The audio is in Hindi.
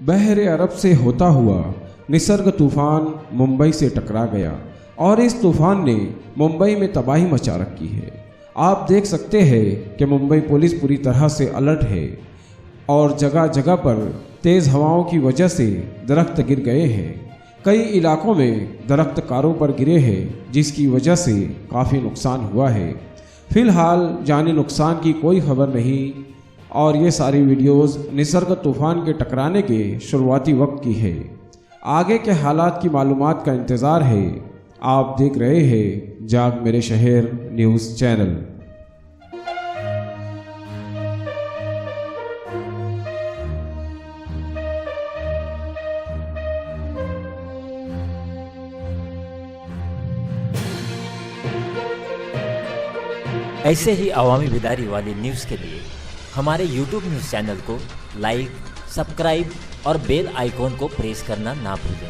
बहरे अरब से होता हुआ निसर्ग तूफान मुंबई से टकरा गया और इस तूफान ने मुंबई में तबाही मचा रखी है। आप देख सकते हैं कि मुंबई पुलिस पूरी तरह से अलर्ट है और जगह जगह पर तेज़ हवाओं की वजह से दरख्त गिर गए हैं। कई इलाकों में दरख्त कारों पर गिरे हैं जिसकी वजह से काफ़ी नुकसान हुआ है। फ़िलहाल जानी नुकसान की कोई खबर नहीं और ये सारी वीडियोस निसर्ग तूफ़ान के टकराने के शुरुआती वक्त की है। आगे के हालात की मालूमात का इंतज़ार है। आप देख रहे हैं जाग मेरे शहर न्यूज़ चैनल। ऐसे ही अवामी बेदारी वाली न्यूज़ के लिए हमारे YouTube न्यूज़ चैनल को लाइक, सब्सक्राइब और बेल आइकॉन को प्रेस करना ना भूलें।